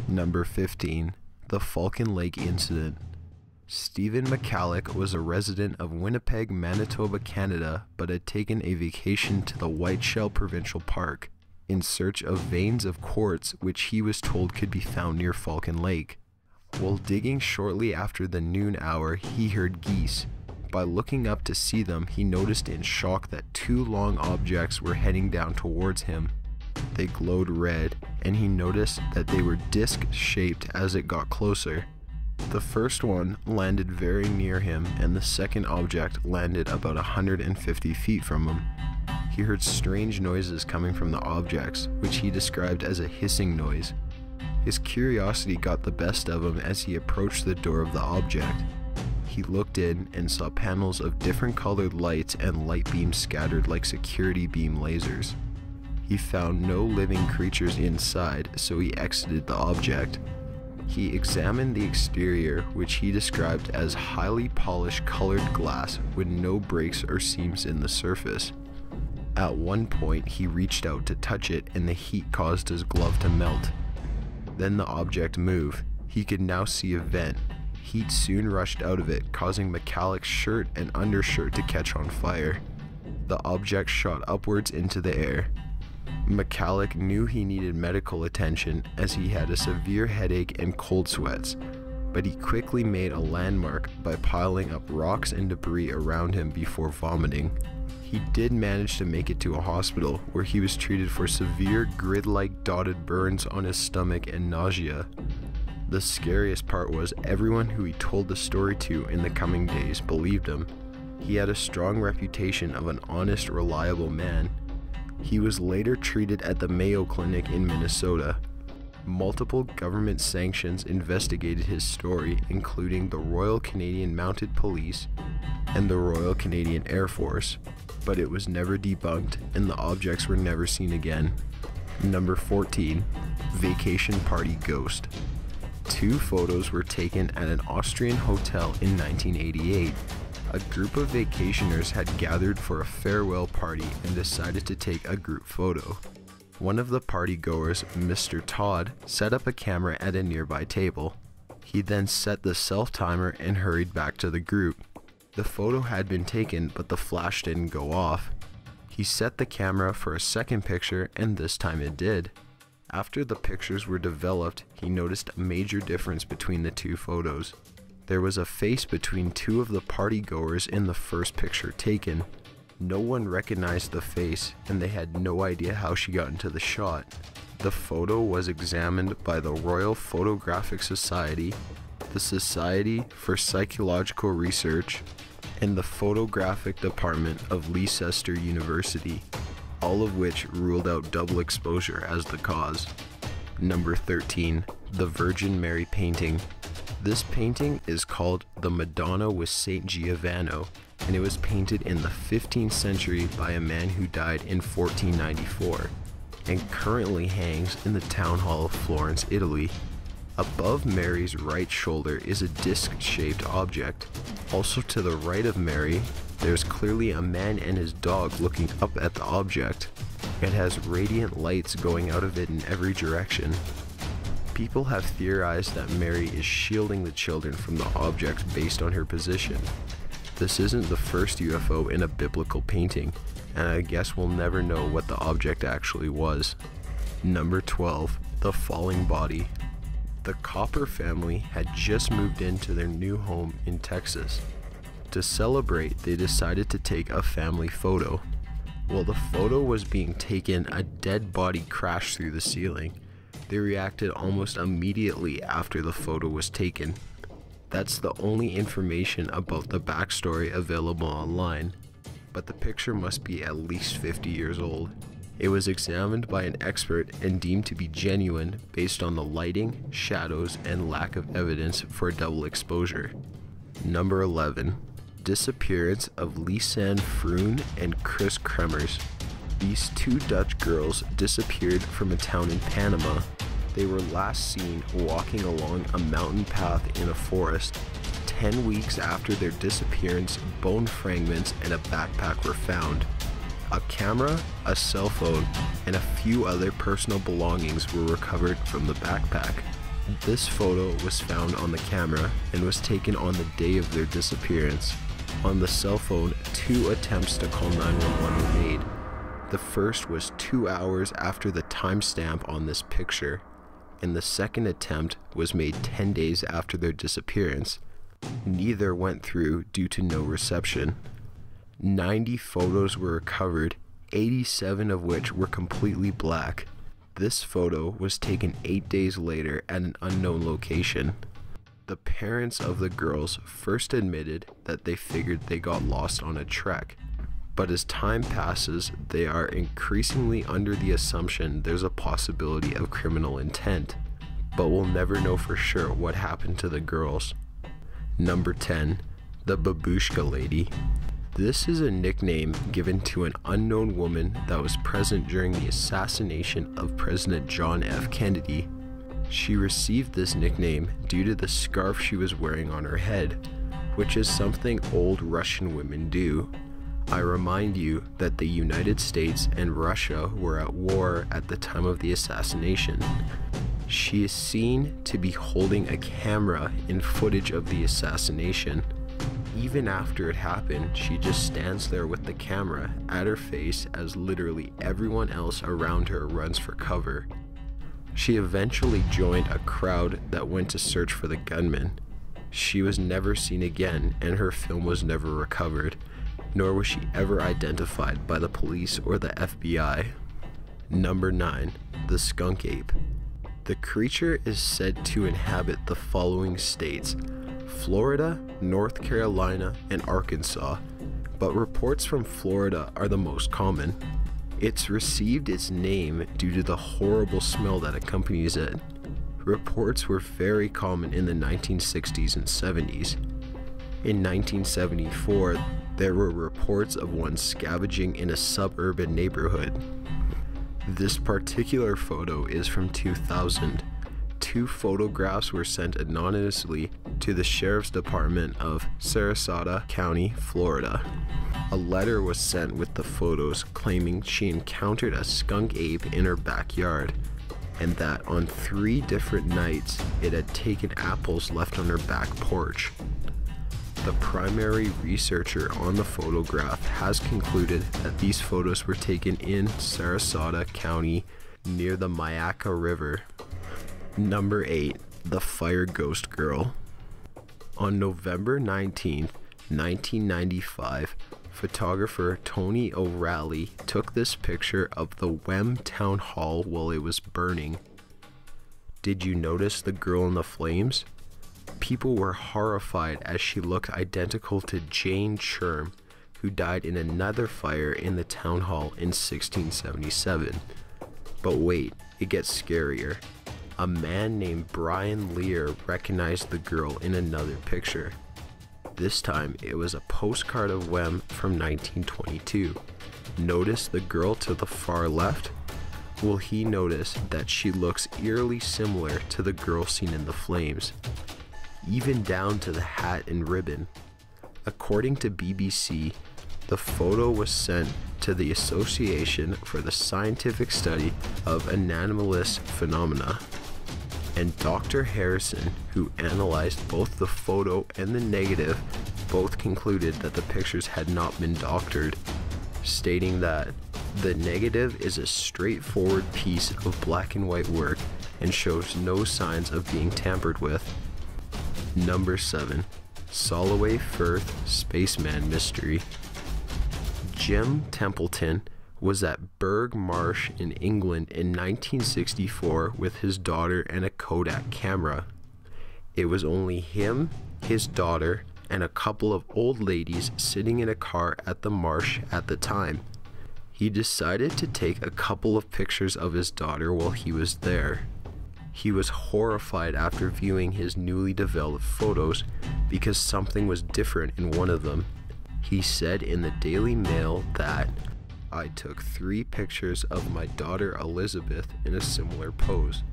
Number 15. The Falcon Lake Incident. Stephen McCalloch was a resident of Winnipeg, Manitoba, Canada, but had taken a vacation to the Whiteshell Provincial Park in search of veins of quartz which he was told could be found near Falcon Lake. While digging shortly after the noon hour, he heard geese. By looking up to see them, he noticed in shock that two long objects were heading down towards him. They glowed red, and he noticed that they were disc-shaped as it got closer. The first one landed very near him, and the second object landed about 150 feet from him. He heard strange noises coming from the objects, which he described as a hissing noise. His curiosity got the best of him as he approached the door of the object. He looked in and saw panels of different colored lights and light beams scattered like security beam lasers. He found no living creatures inside, so he exited the object. He examined the exterior, which he described as highly polished colored glass with no breaks or seams in the surface. At one point, he reached out to touch it and the heat caused his glove to melt. Then the object moved. He could now see a vent. Heat soon rushed out of it, causing McCalloch's shirt and undershirt to catch on fire. The object shot upwards into the air. McCalloch knew he needed medical attention as he had a severe headache and cold sweats, but he quickly made a landmark by piling up rocks and debris around him before vomiting. He did manage to make it to a hospital where he was treated for severe grid-like dotted burns on his stomach and nausea. The scariest part was everyone who he told the story to in the coming days believed him. He had a strong reputation of an honest, reliable man. He was later treated at the Mayo Clinic in Minnesota. Multiple government sanctions investigated his story, including the Royal Canadian Mounted Police and the Royal Canadian Air Force, but it was never debunked and the objects were never seen again. Number 14. Vacation Party Ghost. Two photos were taken at an Austrian hotel in 1988. A group of vacationers had gathered for a farewell party and decided to take a group photo. One of the partygoers, Mr. Todd, set up a camera at a nearby table. He then set the self-timer and hurried back to the group. The photo had been taken, but the flash didn't go off. He set the camera for a second picture, and this time it did. After the pictures were developed, he noticed a major difference between the two photos. There was a face between two of the partygoers in the first picture taken. No one recognized the face, and they had no idea how she got into the shot. The photo was examined by the Royal Photographic Society, the Society for Psychological Research, and the Photographic Department of Leicester University, all of which ruled out double exposure as the cause. Number 13. The Virgin Mary Painting. This painting is called the Madonna with Saint Giovanni, and it was painted in the 15th century by a man who died in 1494, and currently hangs in the Town Hall of Florence, Italy. Above Mary's right shoulder is a disc-shaped object. Also to the right of Mary, there's clearly a man and his dog looking up at the object. It has radiant lights going out of it in every direction. People have theorized that Mary is shielding the children from the object based on her position. This isn't the first UFO in a biblical painting, and I guess we'll never know what the object actually was. Number 12. The Falling Body. The Copper family had just moved into their new home in Texas. To celebrate, they decided to take a family photo. While the photo was being taken, a dead body crashed through the ceiling. They reacted almost immediately after the photo was taken. That's the only information about the backstory available online, but the picture must be at least 50 years old. It was examined by an expert and deemed to be genuine based on the lighting, shadows, and lack of evidence for double exposure. Number 11. Disappearance of Lisanne Froon and Chris Kremers. These two Dutch girls disappeared from a town in Panama. They were last seen walking along a mountain path in a forest. 10 weeks after their disappearance, bone fragments and a backpack were found. A camera, a cell phone, and a few other personal belongings were recovered from the backpack. This photo was found on the camera and was taken on the day of their disappearance. On the cell phone, 2 attempts to call 911 were made. The first was 2 hours after the timestamp on this picture, and the second attempt was made 10 days after their disappearance. Neither went through due to no reception. 90 photos were recovered, 87 of which were completely black. This photo was taken 8 days later at an unknown location. The parents of the girls first admitted that they figured they got lost on a trek, but as time passes, they are increasingly under the assumption there's a possibility of criminal intent, but we'll never know for sure what happened to the girls. Number 10. The Babushka Lady. This is a nickname given to an unknown woman that was present during the assassination of President John F. Kennedy. She received this nickname due to the scarf she was wearing on her head, which is something old Russian women do. I remind you that the United States and Russia were at war at the time of the assassination. She is seen to be holding a camera in footage of the assassination. Even after it happened, she just stands there with the camera at her face as literally everyone else around her runs for cover. She eventually joined a crowd that went to search for the gunman. She was never seen again, and her film was never recovered, nor was she ever identified by the police or the FBI. Number 9. The Skunk Ape. The creature is said to inhabit the following states: Florida, North Carolina, and Arkansas, but reports from Florida are the most common. It's received its name due to the horrible smell that accompanies it. Reports were very common in the 1960s and 70s. In 1974, there were reports of one scavenging in a suburban neighborhood. This particular photo is from 2000. 2 photographs were sent anonymously to the Sheriff's Department of Sarasota County, Florida. A letter was sent with the photos claiming she encountered a skunk ape in her backyard, and that on 3 different nights it had taken apples left on her back porch. The primary researcher on the photograph has concluded that these photos were taken in Sarasota County near the Myakka River. Number 8. The Fire Ghost Girl. On November 19th, 1995, photographer Tony O'Reilly took this picture of the Wem Town Hall while it was burning. Did you notice the girl in the flames? People were horrified as she looked identical to Jane Sherm, who died in another fire in the town hall in 1677. But wait, it gets scarier. A man named Brian Lear recognized the girl in another picture. This time, it was a postcard of Wem from 1922. Notice the girl to the far left? Will he notice that she looks eerily similar to the girl seen in the flames, even down to the hat and ribbon. According to BBC, the photo was sent to the Association for the Scientific Study of Anomalous Phenomena, and Dr. Harrison, who analyzed both the photo and the negative, both concluded that the pictures had not been doctored, stating that the negative is a straightforward piece of black and white work and shows no signs of being tampered with. Number 7. Solway Firth Spaceman Mystery. Jim Templeton was at Burgh Marsh in England in 1964 with his daughter and a Kodak camera. It was only him, his daughter, and a couple of old ladies sitting in a car at the marsh at the time. He decided to take a couple of pictures of his daughter while he was there. He was horrified after viewing his newly developed photos because something was different in one of them. He said in the Daily Mail that, "I took 3 pictures of my daughter Elizabeth in a similar pose,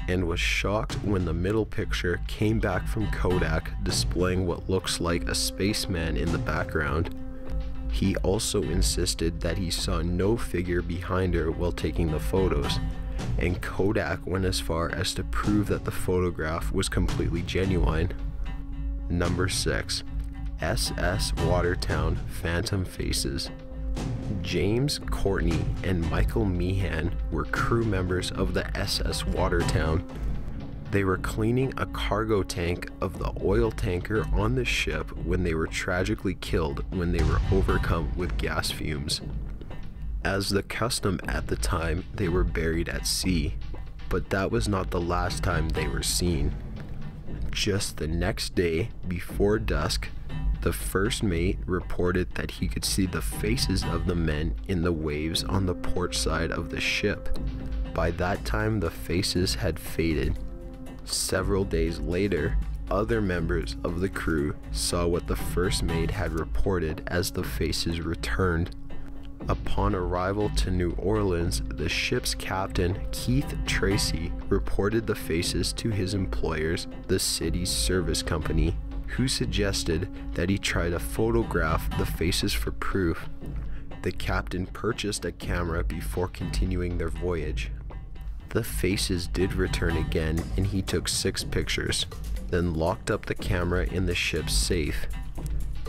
and was shocked when the middle picture came back from Kodak displaying what looks like a spaceman in the background." He also insisted that he saw no figure behind her while taking the photos, and Kodak went as far as to prove that the photograph was completely genuine. Number 6. SS Watertown Phantom Faces. James Courtney and Michael Meehan were crew members of the SS Watertown. They were cleaning a cargo tank of the oil tanker on the ship when they were tragically killed when they were overcome with gas fumes. As the custom at the time, they were buried at sea, but that was not the last time they were seen. Just the next day, before dusk, the first mate reported that he could see the faces of the men in the waves on the port side of the ship. By that time, the faces had faded. Several days later, other members of the crew saw what the first mate had reported as the faces returned. Upon arrival to New Orleans, the ship's captain, Keith Tracy, reported the faces to his employers, the city's service company, who suggested that he try to photograph the faces for proof. The captain purchased a camera before continuing their voyage. The faces did return again, and he took 6 pictures, then locked up the camera in the ship's safe.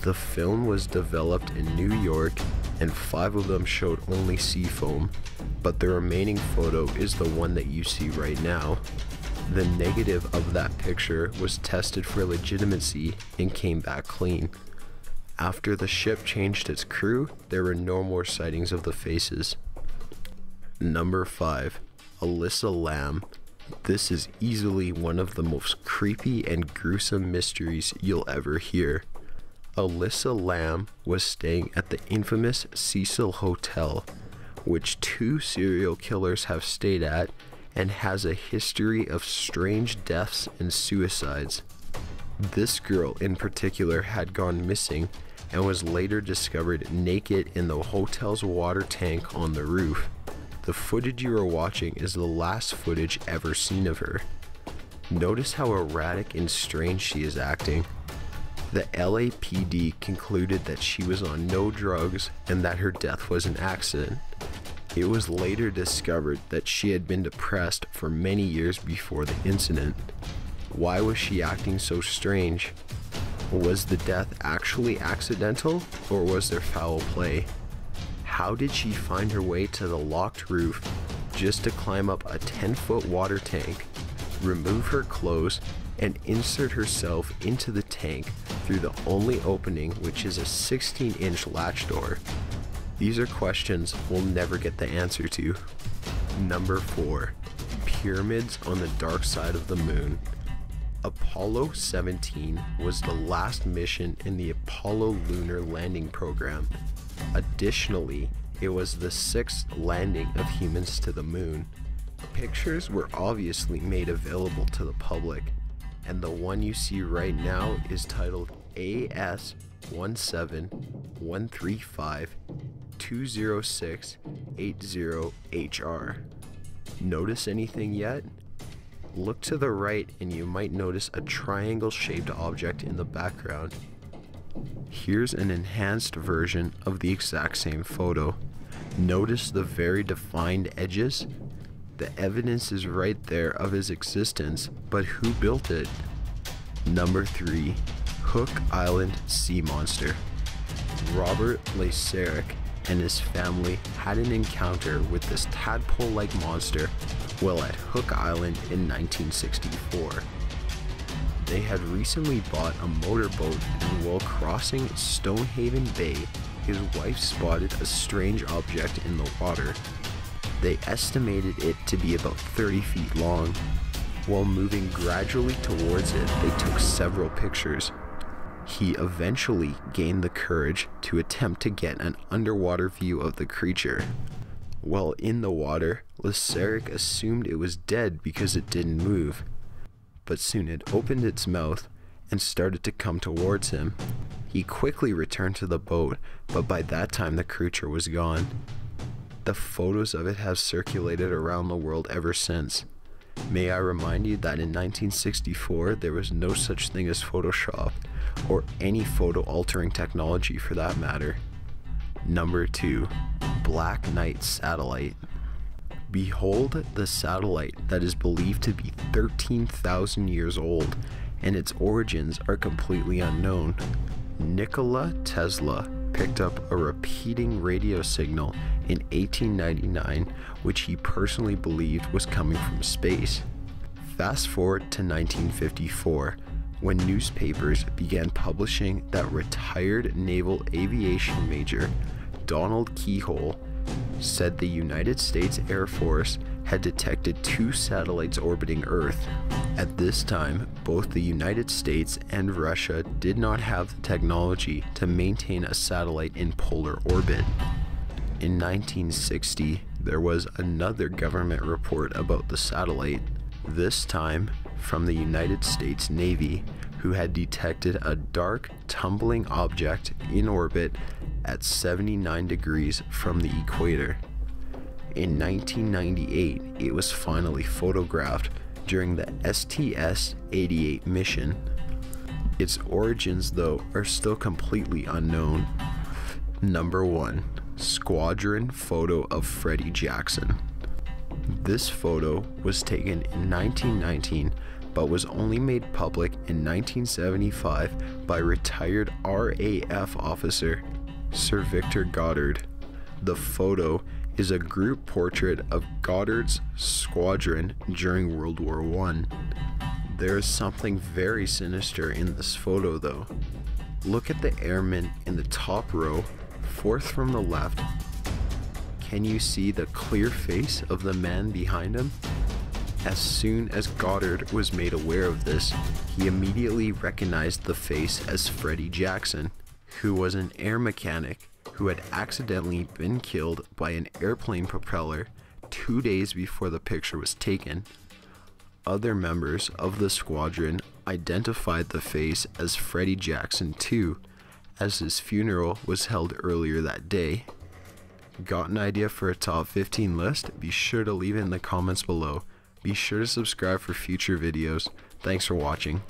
The film was developed in New York, and 5 of them showed only sea foam, but the remaining photo is the one that you see right now. The negative of that picture was tested for legitimacy and came back clean. After the ship changed its crew, there were no more sightings of the faces. Number 5. Alyssa Lamb. This is easily one of the most creepy and gruesome mysteries you'll ever hear. Alyssa Lamb was staying at the infamous Cecil Hotel, which 2 serial killers have stayed at, and has a history of strange deaths and suicides. This girl in particular had gone missing and was later discovered naked in the hotel's water tank on the roof. The footage you are watching is the last footage ever seen of her. Notice how erratic and strange she is acting. The LAPD concluded that she was on no drugs and that her death was an accident. It was later discovered that she had been depressed for many years before the incident. Why was she acting so strange? Was the death actually accidental, or was there foul play? How did she find her way to the locked roof just to climb up a 10-foot water tank, remove her clothes, and insert herself into the tank through the only opening, which is a 16-inch latch door? These are questions we'll never get the answer to. Number 4. Pyramids on the dark side of the moon. Apollo 17 was the last mission in the Apollo lunar landing program. Additionally, it was the 6th landing of humans to the moon. Pictures were obviously made available to the public, and the one you see right now is titled AS17135206880HR. Notice anything yet? Look to the right and you might notice a triangle-shaped object in the background. Here's an enhanced version of the exact same photo. Notice the very defined edges? The evidence is right there of its existence, but who built it? Number 3. Hook Island Sea Monster. Robert Laserick and his family had an encounter with this tadpole-like monster while at Hook Island in 1964. They had recently bought a motorboat, and while crossing Stonehaven Bay, his wife spotted a strange object in the water. They estimated it to be about 30 feet long. While moving gradually towards it, they took several pictures. He eventually gained the courage to attempt to get an underwater view of the creature. While in the water, Laserick assumed it was dead because it didn't move. But soon it opened its mouth and started to come towards him. He quickly returned to the boat, but by that time the creature was gone. The photos of it have circulated around the world ever since. May I remind you that in 1964 there was no such thing as Photoshop, or any photo altering technology for that matter. Number 2. Black Knight Satellite. Behold the satellite that is believed to be 13,000 years old, and its origins are completely unknown. Nikola Tesla picked up a repeating radio signal in 1899, which he personally believed was coming from space. Fast forward to 1954, when newspapers began publishing that retired naval aviation major Donald Keyhoe said the United States Air Force had detected 2 satellites orbiting Earth. At this time, both the United States and Russia did not have the technology to maintain a satellite in polar orbit. In 1960, there was another government report about the satellite, this time from the United States Navy, who had detected a dark, tumbling object in orbit at 79 degrees from the equator. In 1998, it was finally photographed during the STS-88 mission. Its origins, though, are still completely unknown. Number 1. Squadron photo of Freddie Jackson. This photo was taken in 1919 but was only made public in 1975 by retired RAF officer Sir Victor Goddard. The photo is a group portrait of Goddard's squadron during World War I. There is something very sinister in this photo though. Look at the airman in the top row, 4th from the left. Can you see the clear face of the man behind him? As soon as Goddard was made aware of this, he immediately recognized the face as Freddie Jackson, who was an air mechanic who had accidentally been killed by an airplane propeller 2 days before the picture was taken. Other members of the squadron identified the face as Freddie Jackson too, as his funeral was held earlier that day. Got an idea for a top 15 list? Be sure to leave it in the comments below. Be sure to subscribe for future videos. Thanks for watching.